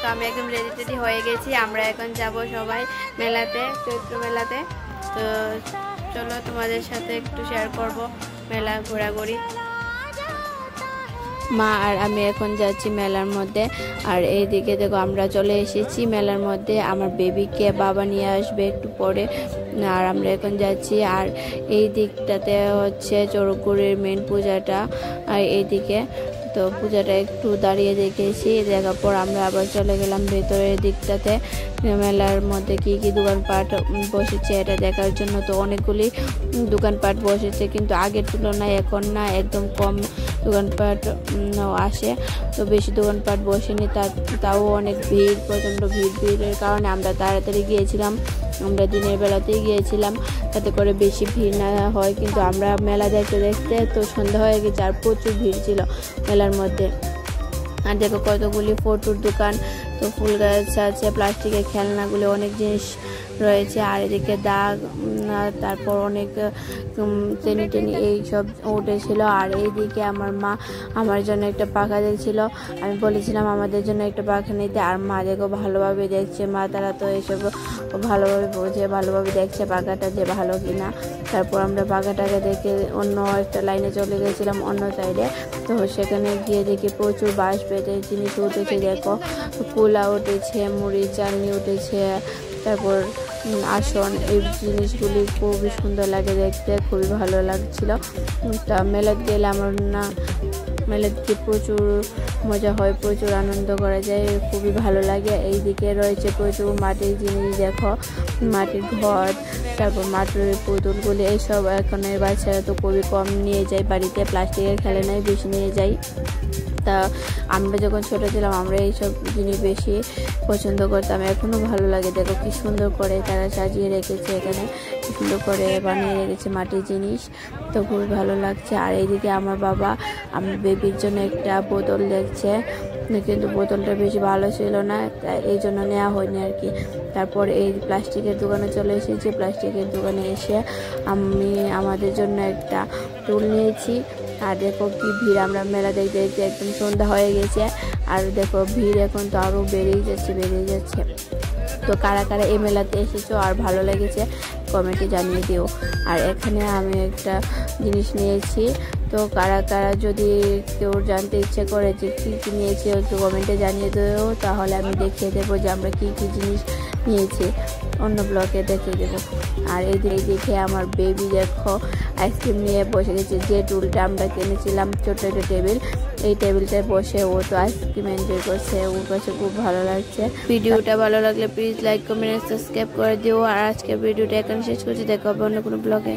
তো আমি একদম রেডি টেডি হয়ে গেছি। আমরা এখন যাব সবাই মেলাতে, চৈত্র মেলাতে। তো চলো তোমাদের সাথে একটু শেয়ার করব মেলা ঘোরাঘুরি। মা আর আমি এখন যাচ্ছি মেলার মধ্যে। আর এইদিকে দেখো আমরা চলে এসেছি মেলার মধ্যে। আমার বেবিকে বাবা নিয়ে আসবে একটু পরে। আর আমরা এখন যাচ্ছি। আর এই দিকটাতে হচ্ছে চড়কগুড়ির মেন পূজাটা, আর এইদিকে তো পূজাটা একটু দাঁড়িয়ে দেখেছি। দেখার পর আমরা আবার চলে গেলাম ভেতরের দিকটাতে, মেলার মধ্যে কি কি দোকানপাট বসেছে এটা দেখার জন্য। তো অনেকগুলি দোকানপাট বসেছে, কিন্তু আগের তুলনায় এখন না একদম কম দোকানপাট আসে। তো বেশি দোকানপাট বসেনি, তাও অনেক ভিড়, প্রচণ্ড ভিড়ের কারণে আমরা তাড়াতাড়ি গিয়েছিলাম। আমরা দিনের বেলাতেই গিয়েছিলাম যাতে করে বেশি ভিড় না হয়, কিন্তু আমরা মেলা দেখতে দেখতে তো সন্ধ্যা হয়ে গেছে আর প্রচুর ভিড় ছিল মেলার মধ্যে। আর দেখো কতগুলি ফটোর দোকান, তো ফুল গাছ আছে, প্লাস্টিকের খেলনাগুলো, অনেক জিনিস রয়েছে। আর এদিকে দাগ, তারপর অনেক টেনি টেনি এইসব উঠেছিল। আর এইদিকে আমার মা আমার জন্য একটা পাখা দেখছিল। আমি বলেছিলাম আমাদের জন্য একটা পাখা নিতে, আর মা দেখো ভালোভাবে দেখছে। মা তারা তো এইসব ভালোভাবে বোঝে, ভালোভাবে দেখছে পাখাটা যে ভালো কিনা। তারপর আমরা পাখাটাকে দেখে অন্য একটা লাইনে চলে গেছিলাম, অন্য সাইডে। তো সেখানে গিয়ে দেখি প্রচুর বাঁশ বেতের জিনিস উঠেছে। দেখো কুলা উঠেছে, মুড়ি চালনি উঠেছে, তারপর আসন, এই জিনিসগুলি খুবই সুন্দর লাগে দেখতে, খুবই ভালো লাগছিল। তা মেলাতে গেলে আমার না মেলাতে প্রচুর মজা হয়, প্রচুর আনন্দ করা যায়, খুবই ভালো লাগে। এইদিকে রয়েছে প্রচুর মাটির জিনিস, দেখো মাটির ঘর, তারপর মাটির পুতুলগুলি, এইসব এখনের বাচ্চারা তো খুবই কম নিয়ে যায় বাড়িতে, প্লাস্টিকের খেলনাই বেশি নিয়ে যায়। তা আমরা যখন ছোটো ছিলাম আমরা এইসব জিনিস বেশি পছন্দ করতাম, এখনও ভালো লাগে। দেখো কি সুন্দর করে তারা সাজিয়ে রেখেছে, এখানে কি সুন্দর করে বানিয়ে রেখেছে মাটির জিনিস, তো খুবই ভালো লাগছে। আর এইদিকে আমার বাবা আমার বেবির জন্য একটা বোতল দেখছে, কিন্তু বোতলটা বেশি ভালো ছিল না, তাই এই জন্য নেওয়া হয়নি আর কি। তারপর এই প্লাস্টিকের দোকানে চলে এসেছি। প্লাস্টিকের দোকানে এসে আমি আমাদের জন্য একটা টুল নিয়েছি। আর দেখো কি ভিড়, আমরা মেলা দেখতে দেখতে একদম সন্ধ্যা হয়ে গেছে। আর দেখো ভিড় এখন তো আরও বেড়েই যাচ্ছে। তো কারা কারা এই মেলাতে এসেছো আর ভালো লেগেছে কমেন্টে জানিয়ে দিও। আর এখানে আমি একটা জিনিস নিয়েছি, তো কারা কারা যদি কেউ জানতে ইচ্ছে করে যে কী কী নিয়েছি একটু কমেন্টে জানিয়ে দিও, তাহলে আমি দেখিয়ে দেবো যে আমরা কী কী জিনিস নিয়েছি, অন্য ব্লগে দেখিয়ে দেবো। আর এই দেখে আমার বেবি দেখো আইসক্রিম নিয়ে বসে গেছে। যে টুলটা আমরা কিনেছিলাম, ছোটো একটা টেবিল, এই টেবিলটায় বসে ও তো আইসক্রিম এনজয় করছে, ওর কাছে খুব ভালো লাগছে। ভিডিওটা ভালো লাগলে প্লিজ লাইক কমেন্ট সাবস্ক্রাইব করে দিও। আর আজকের ভিডিওটা এখানে শেষ করছি, দেখা হবে অন্য কোনো ব্লগে।